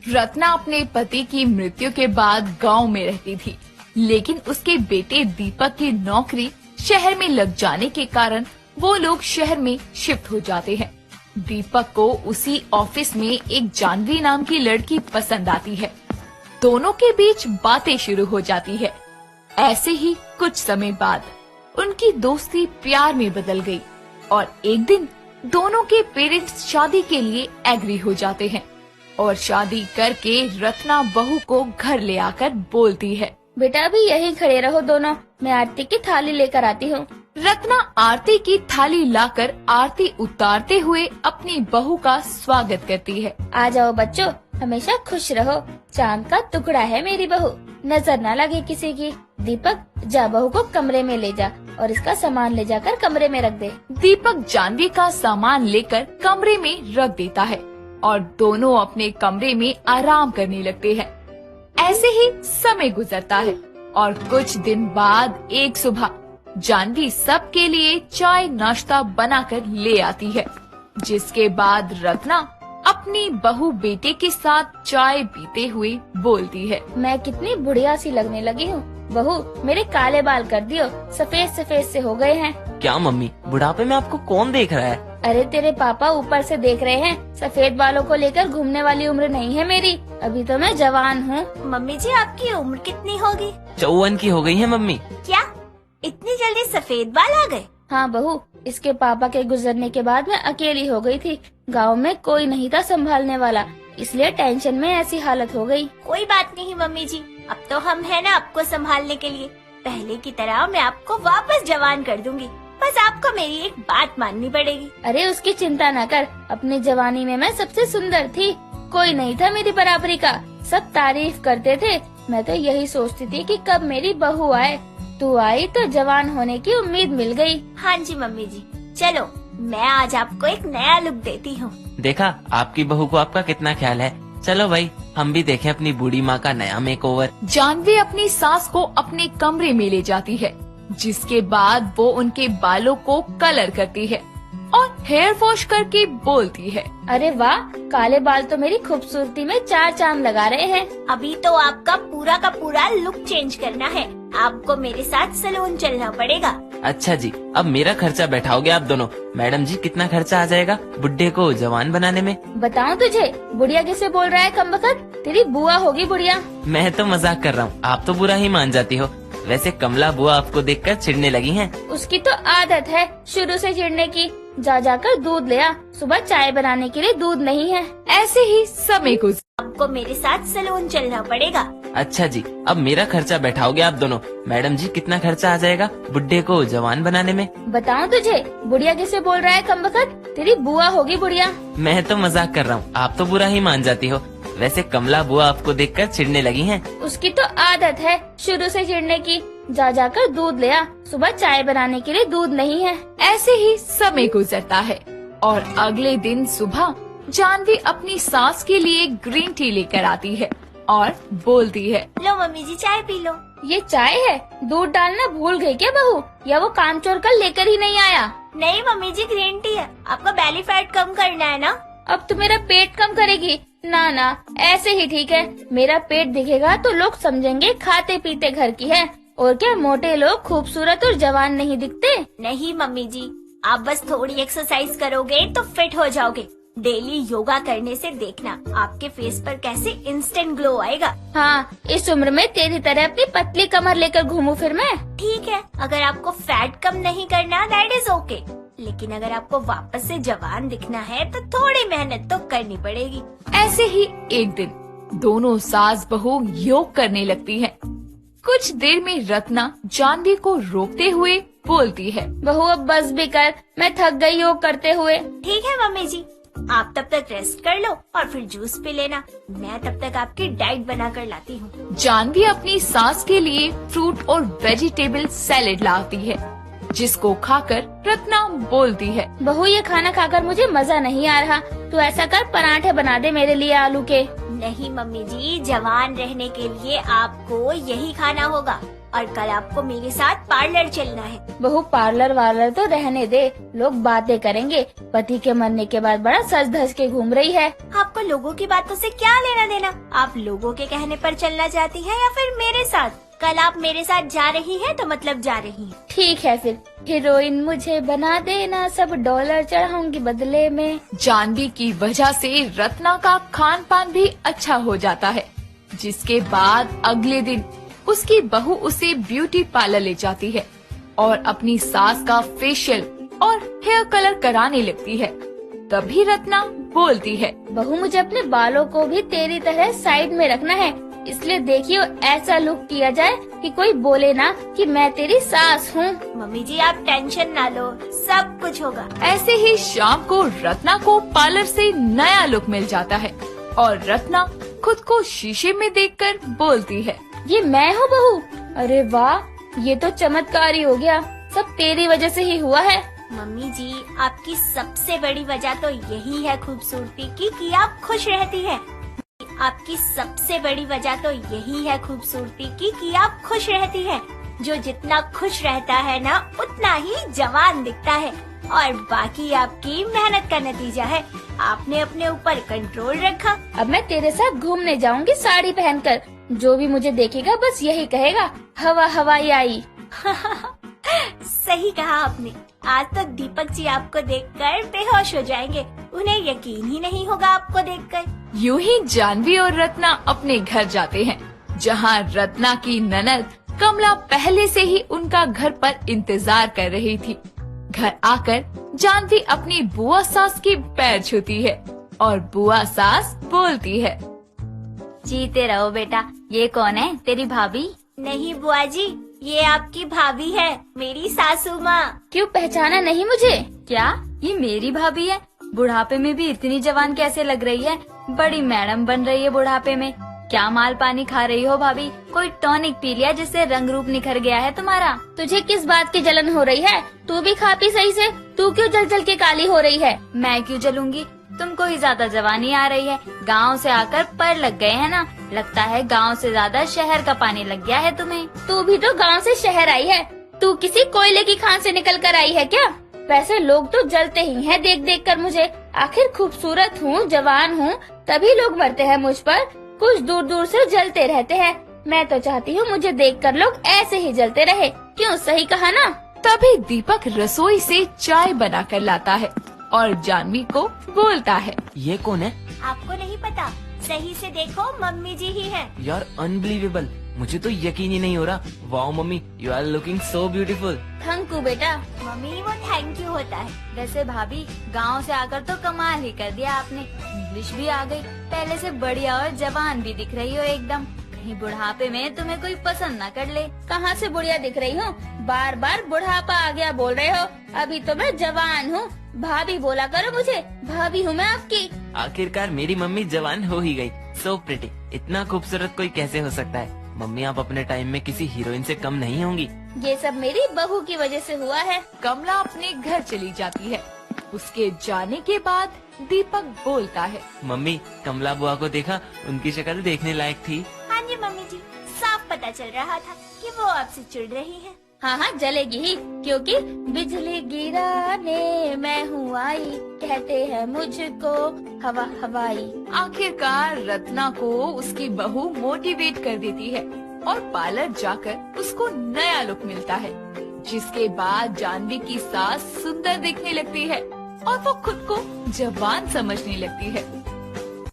रत्ना अपने पति की मृत्यु के बाद गांव में रहती थी, लेकिन उसके बेटे दीपक की नौकरी शहर में लग जाने के कारण वो लोग शहर में शिफ्ट हो जाते हैं। दीपक को उसी ऑफिस में एक जानवी नाम की लड़की पसंद आती है। दोनों के बीच बातें शुरू हो जाती है। ऐसे ही कुछ समय बाद उनकी दोस्ती प्यार में बदल गई और एक दिन दोनों के पेरेंट्स शादी के लिए एग्री हो जाते हैं और शादी करके रत्ना बहू को घर ले आकर बोलती है, बेटा अभी यहीं खड़े रहो दोनों, मैं आरती की थाली लेकर आती हूँ। रत्ना आरती की थाली लाकर आरती उतारते हुए अपनी बहू का स्वागत करती है। आ जाओ बच्चों, हमेशा खुश रहो, चांद का टुकड़ा है मेरी बहू, नजर न लगे किसी की। दीपक जा बहू को कमरे में ले जा और इसका सामान ले जाकर कमरे में रख दे। दीपक जानवी का सामान लेकर कमरे में रख देता है और दोनों अपने कमरे में आराम करने लगते हैं। ऐसे ही समय गुजरता है और कुछ दिन बाद एक सुबह जानवी सबके लिए चाय नाश्ता बनाकर ले आती है, जिसके बाद रत्ना अपनी बहू बेटे के साथ चाय पीते हुए बोलती है, मैं कितनी बुढ़िया सी लगने लगी हूँ। बहू मेरे काले बाल कर दियो, सफेद सफेद से हो गए हैं। क्या मम्मी, बुढ़ापे में आपको कौन देख रहा है? अरे तेरे पापा ऊपर से देख रहे हैं, सफेद बालों को लेकर घूमने वाली उम्र नहीं है मेरी, अभी तो मैं जवान हूँ। मम्मी जी आपकी उम्र कितनी होगी? 54 की हो गई है मम्मी। क्या इतनी जल्दी सफेद बाल आ गए? हाँ बहू, इसके पापा के गुजरने के बाद मैं अकेली हो गई थी। गांव में कोई नहीं था संभालने वाला, इसलिए टेंशन में ऐसी हालत हो गई। कोई बात नहीं मम्मी जी, अब तो हम है ना आपको संभालने के लिए। पहले की तरह मैं आपको वापस जवान कर दूंगी, बस आपको मेरी एक बात माननी पड़ेगी। अरे उसकी चिंता न कर, अपनी जवानी में मैं सबसे सुंदर थी, कोई नहीं था मेरी बराबरी का, सब तारीफ करते थे। मैं तो यही सोचती थी कि कब मेरी बहू आए, तू आई तो जवान होने की उम्मीद मिल गई। हाँ जी मम्मी जी, चलो मैं आज आपको एक नया लुक देती हूँ। देखा आपकी बहू को आपका कितना ख्याल है। चलो भाई, हम भी देखें अपनी बूढ़ी माँ का नया मेकओवर। जानवी अपनी सास को अपने कमरे में ले जाती है, जिसके बाद वो उनके बालों को कलर करती है और हेयर वॉश करके बोलती है, अरे वाह, काले बाल तो मेरी खूबसूरती में चार चांद लगा रहे हैं। अभी तो आपका पूरा का पूरा लुक चेंज करना है, आपको मेरे साथ सैलून चलना पड़ेगा। अच्छा जी, अब मेरा खर्चा बैठाओगे आप दोनों। मैडम जी कितना खर्चा आ जाएगा बुड्ढे को जवान बनाने में? बताऊं तुझे, बुढ़िया किसे बोल रहा है कमबख्त, तेरी बुआ होगी बुढ़िया। मैं तो मजाक कर रहा हूँ, आप तो बुरा ही मान जाती हो। वैसे कमला बुआ आपको देखकर चिढ़ने लगी हैं। उसकी तो आदत है शुरू से चिढ़ने की, जा जाकर दूध ले आ, सुबह चाय बनाने के लिए दूध नहीं है। ऐसे ही समय गुजर। आपको मेरे साथ सैलून चलना पड़ेगा। अच्छा जी, अब मेरा खर्चा बैठाओगे आप दोनों। मैडम जी कितना खर्चा आ जाएगा बुड्ढे को जवान बनाने में? बताऊं तुझे, बुढ़िया किसे बोल रहा है कमबख्त, तेरी बुआ होगी बुढ़िया। मैं तो मजाक कर रहा हूँ, आप तो बुरा ही मान जाती हो। वैसे कमला बुआ आपको देखकर चिढ़ने लगी हैं। उसकी तो आदत है शुरू से चिढ़ने की, जा जाकर दूध ले आ, सुबह चाय बनाने के लिए दूध नहीं है। ऐसे ही समय गुजरता है और अगले दिन सुबह जानवी अपनी सास के लिए ग्रीन टी लेकर आती है और बोलती है, लो मम्मी जी चाय पी लो। ये चाय है, दूध डालना भूल गई क्या बहू, या वो काम चोर कर लेकर ही नहीं आया? नहीं मम्मी जी, ग्रीन टी है, आपको बेली फैट कम करना है ना। अब तो मेरा पेट कम करेगी? ना ना, ऐसे ही ठीक है, मेरा पेट दिखेगा तो लोग समझेंगे खाते पीते घर की है, और क्या मोटे लोग खूबसूरत और जवान नहीं दिखते? नहीं मम्मी जी, आप बस थोड़ी एक्सरसाइज करोगे तो फिट हो जाओगे। डेली योगा करने से देखना आपके फेस पर कैसे इंस्टेंट ग्लो आएगा। हाँ, इस उम्र में तेरी तरह अपनी पतली कमर लेकर घूमूं फिर मैं? ठीक है, अगर आपको फैट कम नहीं करना दैट इज ओके, लेकिन अगर आपको वापस से जवान दिखना है तो थोड़ी मेहनत तो करनी पड़ेगी। ऐसे ही एक दिन दोनों सास बहू योग करने लगती हैं। कुछ देर में रत्ना जानवी को रोकते हुए बोलती है, बहू अब बस भी कर, मैं थक गई योग करते हुए। ठीक है मम्मी जी, आप तब तक रेस्ट कर लो और फिर जूस पी लेना, मैं तब तक आपकी डाइट बना कर लाती हूँ। जानवी अपनी सास के लिए फ्रूट और वेजिटेबल सैलेड लाती है, जिसको खाकर रत्ना बोलती है, बहू ये खाना खाकर मुझे मजा नहीं आ रहा, तू ऐसा कर पराठे बना दे मेरे लिए आलू के। नहीं मम्मी जी, जवान रहने के लिए आपको यही खाना होगा और कल आपको मेरे साथ पार्लर चलना है। बहू पार्लर वार्लर तो रहने दे, लोग बातें करेंगे। पति के मरने के बाद बड़ा सज धज के घूम रही है। आपको लोगों की बातों से क्या लेना देना? आप लोगों के कहने पर चलना चाहती हैं या फिर मेरे साथ? कल आप मेरे साथ जा रही हैं तो मतलब जा रही हैं। ठीक है फिर, हीरोइन मुझे बना देना, सब डॉलर चढ़ाऊंगी बदले में। जानवी की वजह से रत्ना का खान पान भी अच्छा हो जाता है, जिसके बाद अगले दिन उसकी बहू उसे ब्यूटी पार्लर ले जाती है और अपनी सास का फेशियल और हेयर कलर कराने लगती है। तभी रत्ना बोलती है, बहू मुझे अपने बालों को भी तेरी तरह साइड में रखना है, इसलिए देखियो ऐसा लुक किया जाए कि कोई बोले ना कि मैं तेरी सास हूँ। मम्मी जी आप टेंशन ना लो, सब कुछ होगा। ऐसे ही शाम को रत्ना को पार्लर से नया लुक मिल जाता है और रत्ना खुद को शीशे में देखकर बोलती है, ये मैं हूँ बहू? अरे वाह, ये तो चमत्कार ही हो गया, सब तेरी वजह से ही हुआ है। मम्मी जी आपकी सबसे बड़ी वजह तो यही है खूबसूरती की कि आप खुश रहती हैं। आपकी सबसे बड़ी वजह तो यही है खूबसूरती की कि आप खुश रहती हैं। जो जितना खुश रहता है ना उतना ही जवान दिखता है और बाकी आपकी मेहनत का नतीजा है। आपने अपने ऊपर कंट्रोल रखा। अब मैं तेरे साथ घूमने जाऊंगी साड़ी पहनकर, जो भी मुझे देखेगा बस यही कहेगा, हवा हवाई आई। सही कहा आपने। आज तो दीपक जी आपको देखकर बेहोश हो जाएंगे, उन्हें यकीन ही नहीं होगा आपको देखकर। यूं ही जानवी और रत्ना अपने घर जाते हैं, जहां रत्ना की ननद कमला पहले से ही उनका घर पर इंतजार कर रही थी। घर आकर जानवी अपनी बुआ सास की पैर छूती है और बुआ सास बोलती है, जीते रहो बेटा। ये कौन है, तेरी भाभी? नहीं बुआ जी, ये आपकी भाभी है, मेरी सासू माँ। क्यों पहचाना नहीं मुझे? क्या ये मेरी भाभी है? बुढ़ापे में भी इतनी जवान कैसे लग रही है? बड़ी मैडम बन रही है बुढ़ापे में। क्या माल पानी खा रही हो भाभी? कोई टॉनिक पी लिया जिससे रंग रूप निखर गया है तुम्हारा? तुझे किस बात की जलन हो रही है? तू भी खा पी सही से। तू क्यों जल जल के काली हो रही है? मैं क्यों जलूंगी? तुमको ही ज्यादा जवानी आ रही है। गांव से आकर पर लग गए है ना? लगता है गांव से ज्यादा शहर का पानी लग गया है तुम्हें। तू भी तो गांव से शहर आई है। तू किसी कोयले की खान से निकल कर आई है क्या? वैसे लोग तो जलते ही हैं देख देख कर मुझे। आखिर खूबसूरत हूँ, जवान हूँ, तभी लोग मरते हैं मुझ पर। कुछ दूर दूर से जलते रहते हैं। मैं तो चाहती हूँ मुझे देखकर लोग ऐसे ही जलते रहे। क्यों, सही कहा ना? तभी दीपक रसोई से चाय बनाकर लाता है और जानवी को बोलता है, ये कौन है? आपको नहीं पता? सही से देखो, मम्मी जी ही हैं। यार अनबिलीवेबल, मुझे तो यकीन ही नहीं हो रहा। Wow mummy, you are looking so beautiful. Thank you बेटा। मम्मी वो थैंक यू होता है। वैसे भाभी गांव से आकर तो कमाल ही कर दिया आपने। इंग्लिश भी आ गई, पहले से बढ़िया और जवान भी दिख रही हो एकदम। कहीं बुढ़ापे में तुम्हें कोई पसंद ना कर ले। कहाँ से बुढ़िया दिख रही हूँ? बार बार बुढ़ापा आ गया बोल रहे हो। अभी तो मैं जवान हूँ। भाभी बोला करो मुझे, भाभी हूँ मैं आपकी। आखिरकार मेरी मम्मी जवान हो ही गई। सो प्रिटी, इतना खूबसूरत कोई कैसे हो सकता है? मम्मी आप अपने टाइम में किसी हीरोइन से कम नहीं होंगी। ये सब मेरी बहू की वजह से हुआ है। कमला अपने घर चली जाती है। उसके जाने के बाद दीपक बोलता है, मम्मी कमला बुआ को देखा, उनकी शक्ल देखने लायक थी। हाँ जी मम्मी जी, साफ पता चल रहा था कि वो आपसे चिढ़ रही है। हाँ हाँ जलेगी ही, क्योंकि बिजली गिराने मैं हूँ आई, कहते हैं मुझको हवा हवाई। आखिरकार रत्ना को उसकी बहू मोटिवेट कर देती है और पार्लर जाकर उसको नया लुक मिलता है, जिसके बाद जानवी की सास सुंदर दिखने लगती है और वो खुद को जवान समझने लगती है।